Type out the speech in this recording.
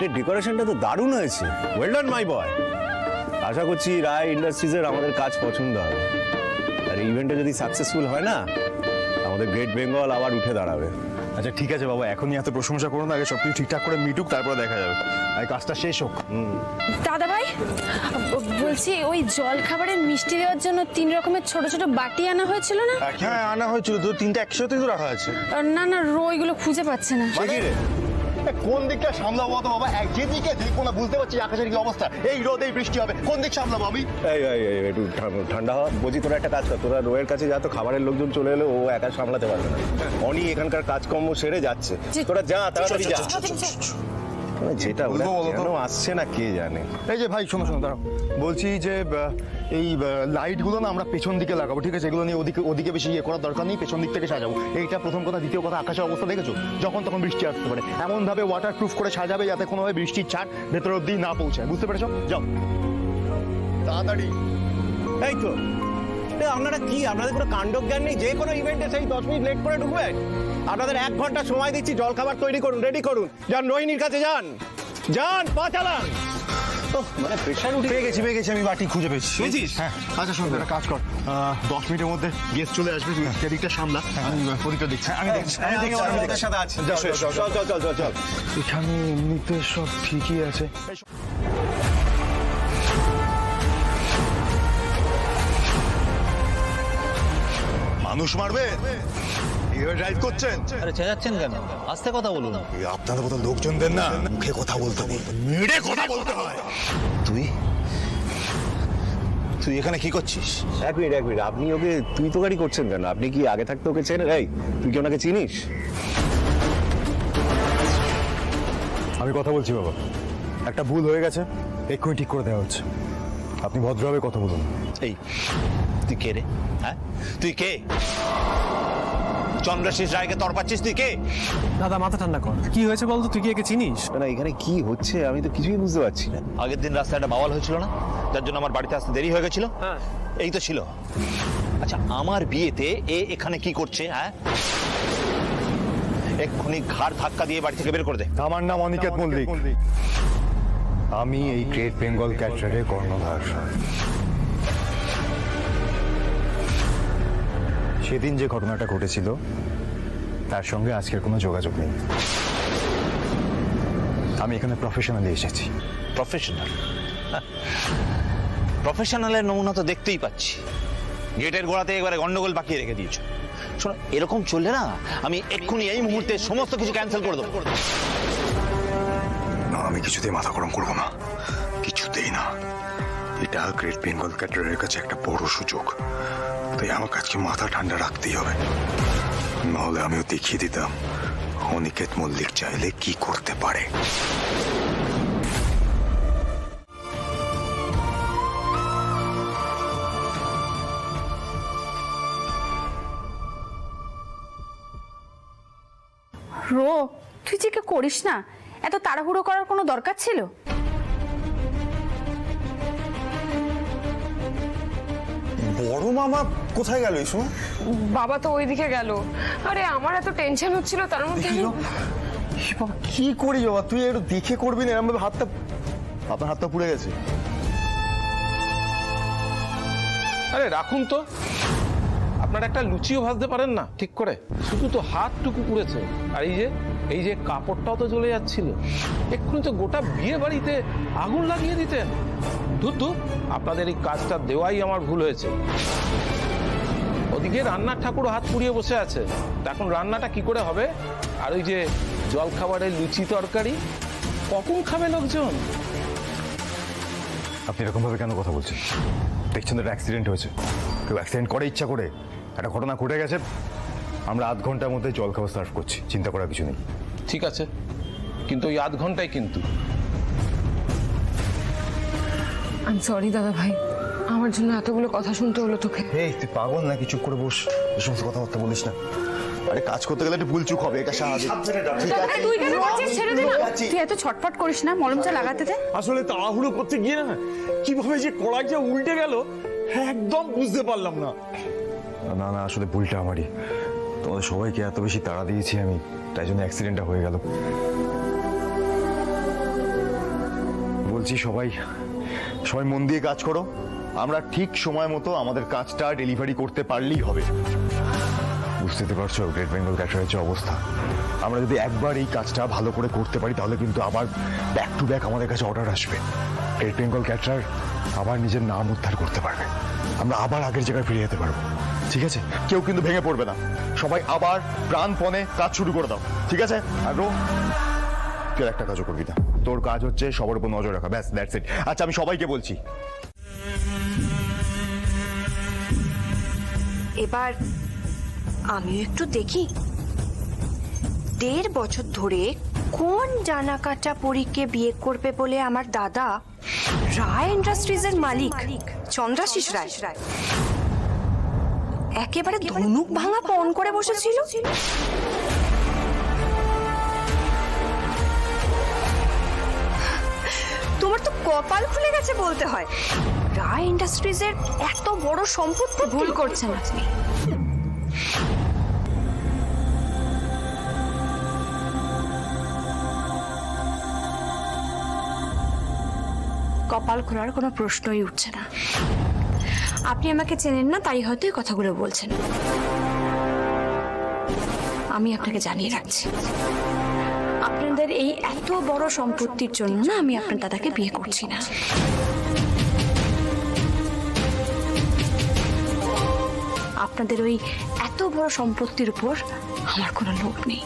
গেটের ডেকোরেশনটা তো দারুণ হয়েছে। ওয়েল ডান মাই বয়। আশা করছি রায় ইন্ডাস্ট্রিজের আমাদের কাজ পছন্দ হবে, আর এই ইভেন্টটা যদি সাকসেসফুল হয় না, আমাদের গ্রেট বেঙ্গল আবার উঠে দাঁড়াবে। আচ্ছা ঠিক আছে বাবা, এখনই এত প্রশংসা করুন না, আগে সবকিছু ঠিকঠাক করে মিটুক, তারপরে দেখা যাবে। আর কাজটা শেষ হোক। দাদা ভাই বলছি, ওই জল খাবারের মিষ্টি দেওয়ার জন্য 3 রকমের ছোট ছোট বাটি আনা হয়েছিল না? হ্যাঁ আনা হয়েছিল তো, 3টা একসাথেই তো রাখা আছে। না না, ওইগুলো খুঁজে পাচ্ছে না। কোন দিকটা সামলাবো তো বাবা? যেদিকে দেখবো না বুঝতে পারছি আকাশের কি অবস্থা। এই রোদ এই বৃষ্টি হবে, কোন দিক সামলাবো আমি? এই একটু ঠান্ডা হওয়া। বলছি তোরা একটা কাজ কর, তোরা রোয়ের কাছে যা, তো খাবারের লোকজন চলে এলে ও একা সামলাতে পারবে না। অনি এখানকার কাজকর্ম সেরে যাচ্ছে, তোরা যা তাড়াতাড়ি যা। যেটা ওরা কেন আসছে না কে জানে। এই যে ভাই শোনো শোনো, দাঁড়াও। বলছি যে এই লাইটগুলো না আমরা পেছন দিকে লাগাবো, ঠিক আছে? এগুলো নিয়ে ওদিকে বেশি ইয়ে করার দরকার নেই, পেছন দিক থেকে সাজাবো। এইটা প্রথম কথা। দ্বিতীয় কথা, আকাশের অবস্থা দেখেছো? যখন তখন বৃষ্টি আসতে পারে, এমন ভাবে ওয়াটার প্রুফ করে সাজাবে যাতে কোনোভাবে বৃষ্টির ছাট ভেতর অব্দি না পৌঁছায়, বুঝতে পেরেছো? যাও তাড়াতাড়ি। এই তো আপনারা কি, আপনাদের কোনো কাণ্ডজ্ঞান নেই? যে কোনো ইভেন্টে সেই 10 মিনিট লেট করে ঢুকবেন? আপনাদের 1 ঘন্টা সময় দিচ্ছি, জল খাবার তৈরি করুন, রেডি করুন। যান রোহিণীর কাছে যান, যান পা চালান। মানে প্রেশার উঠে পেয়ে গেছি আমি, বাটি খুঁজে পেয়েছি। পেয়েছিস? হ্যাঁ। আচ্ছা শোন, একটা কাজ কর, 10 মিনিটের মধ্যে গেস্ট চলে আসবে, তুই সেদিকটা সামলা, আমি ওদিকটা দেখছি। আমি দেখছি আমাদের সাথে আছি। চল। এখানে এমনিতে সব ঠিকই আছে। মানুষ মারবে ড্রাইভ করছেন? আরে চেঁচাচ্ছেন কেন? আস্তে কথা বলুন। আপনাদের মতো লোকজনদের না মুখে কথা বলতে হবে, মেরে কথা বলতে হয়। তুই এখানে কি করছিস? এক মিনিট, আপনি ওকে তুই তো গাড়ি করছেন কেন? আপনি কি আগে থাকতে ওকে চেনেন? এই তুই কি ওনাকে চিনিস? আমি কথা বলছি বাবা, একটা ভুল হয়ে গেছে, এক্ষুনি ঠিক করে দেওয়া হচ্ছে। আপনি ভদ্রভাবে কথা বলুন। এই তুই কে রে? হ্যাঁ তুই কে? চন্দ্রশেষ রায়কে তরপাচ্ছিস? তুই কে? দাদা মাথা ঠান্ডা কর, কি হয়েছে বলতো? তুই কি একে চিনিস? না এখানে কি হচ্ছে আমি তো কিছুই বুঝতে পারছি না। আগের দিন রাস্তায় একটা বাওয়াল হয়েছিল না, যার জন্য আমার বাড়িতে আসতে দেরি হয়ে গেছিল? এই তো ছিল। আচ্ছা আমার বিয়েতে এখানে কি করছে? হ্যাঁ এক্ষুনি ঘাড় ধাক্কা দিয়ে বাড়ি থেকে বের করে দে। আমার নাম অনিকেত মল্লিক, আমি এই গ্রেট বেঙ্গল ক্যাটারের কর্ণধার। সেদিন যে ঘটনাটা ঘটেছিল তার সঙ্গে আজকের কোনো যোগাযোগ নেই। আমি এখানে প্রফেশনালি এসেছি। প্রফেশনালের নমুনা তো দেখতেই পাচ্ছি। গেটের গোড়াতে একবারে গন্ডগোল পাকিয়ে রেখে দিয়েছো। শোনো এরকম চললে না আমি এক্ষুনি এই মুহূর্তে সমস্ত কিছু ক্যান্সেল করে দেবো। না আমি কিছুতেই মাথা গরম করবো না, কিছুতেই না। এটা গ্রেট বেঙ্গল ক্যাটারের কাছে একটা বড় সুযোগ, তাই আমার কাছে মাথা ঠান্ডা রাখতেই হবে। নাহলে আমিও দেখিয়ে দিতাম অনিকেত মল্লিক চাইলে কি করতে পারে। তুই যে কে করিস না, এত তাড়াহুড়ো করার কোনো দরকার ছিল? বড় মামা কোথায় গেল? এসো। বাবা তো ওইদিকে গেল। আরে আমার এত টেনশন হচ্ছিল, তার মধ্যে বাবা কি করি বাবা, তুই একটু দেখে করবি না? এরকম ভাবে হাতটা, আপনার হাতটা পুড়ে গেছে। আরে রাখুন তো, আপনার একটা লুচিও ভাজতে পারেন না ঠিক করে, শুধু তো হাতটুকু পুড়েছে। আর এই যে কাপড়টাও তো জ্বলে যাচ্ছিল, এক্ষুনি তো গোটা বিয়ে বাড়িতে আগুন লাগিয়ে দিতেন। ধুর, আপনাদের এই কাজটা দেওয়াই আমার ভুল হয়েছে। ওদিকে রান্নার ঠাকুর হাত পুড়িয়ে বসে আছে, এখন রান্নাটা কি করে হবে? আর ওই যে জল খাবারের লুচি তরকারি কখন খাবে লোকজন? আপনি এরকম ভাবে কেন কথা বলছেন? দেখছেন তো একটা অ্যাক্সিডেন্ট হয়েছে, কেউ অ্যাক্সিডেন্ট করে ইচ্ছা করে? একটা ঘটনা ঘটে গেছে, আমরা আধ ঘন্টার মধ্যে জল খাবার সার্ভ করছি, চিন্তা করার কিছু নেই। ঠিক আছে, কিন্তু ওই আধ ঘন্টায় কিন্তু। আই এম সরি দাদা ভাই, আমার জন্য এতগুলো কথা শুনতে হলো তোকে। এই তুই পাগল নাকি? চুপ করে বস, এই সমস্ত কথাবার্তা বলিস না। আরে কাজ করতে গেলে একটু ভুল চুক হবে, এটা স্বাভাবিক। ঠিক আছে তুই কেন করছিস? ছেড়ে দে না। তুই এত ছটফট করিস না, মলমটা লাগাতে দে। আসলে তাড়াহুড়ো করতে গিয়ে না কিভাবে যে কড়াইটা উল্টে গেল একদম বুঝতে পারলাম না। না না, আসলে ভুলটা আমারই। তোমাদের সবাইকে এত বেশি তাড়া দিয়েছি আমি, তাই জন্য অ্যাক্সিডেন্টটা হয়ে গেল। বলছি সবাই সবাই মন দিয়ে কাজ করো। আমরা ঠিক সময় মতো আমাদের কাজটা ডেলিভারি করতে পারলেই হবে। বুঝতে তো পারছো গ্রেট বেঙ্গল ক্যাটারের যে অবস্থা, আমরা যদি একবার এই কাজটা ভালো করে করতে পারি তাহলে কিন্তু আবার ব্যাক টু ব্যাক আমাদের কাছে অর্ডার আসবে। গ্রেট বেঙ্গল ক্যাটারার আবার নিজের নাম উদ্ধার করতে পারবে, আমরা আবার আগের জায়গায় ফিরে যেতে পারবো। ঠিক আছে, কেউ কিন্তু ভেঙে পড়বে না, সবাই আবার প্রাণপণে কাজ শুরু করে দাও। ঠিক আছে? আর তুই একটা কাজও করবি না, তোর কাজ হচ্ছে সবার উপর নজর রাখা, ব্যাস, দ্যাটস ইট। আচ্ছা, আমি সবাইকে বলছি, এবার আমিও একটু দেখি 1.5 বছর ধরে কোন জানা কাটা পরীকে বিয়ে করবে বলে আমার দাদা রায় ইন্ডাস্ট্রিজের মালিক চন্দ্রাশিস রায় একেবারে ধনুক ভাঙা পণ করে বসেছিল। তোমার তো কপাল খুলে গেছে বলতে হয়, রায় ইন্ডাস্ট্রিজের এত বড় সম্পত্তি। ভুল করছেন আপনি। কপাল খোলার কোনো প্রশ্নই উঠছে না। আপনি আমাকে চেনেন না, তাই হয়তো এই কথাগুলো বলছেন। আমি আপনাকে জানিয়ে রাখছি, আপনাদের এই এত বড় সম্পত্তির জন্য না আমি আপনার দাদাকে বিয়ে করছি না। আপনাদের ওই এত বড় সম্পত্তির উপর আমার কোনো লোভ নেই।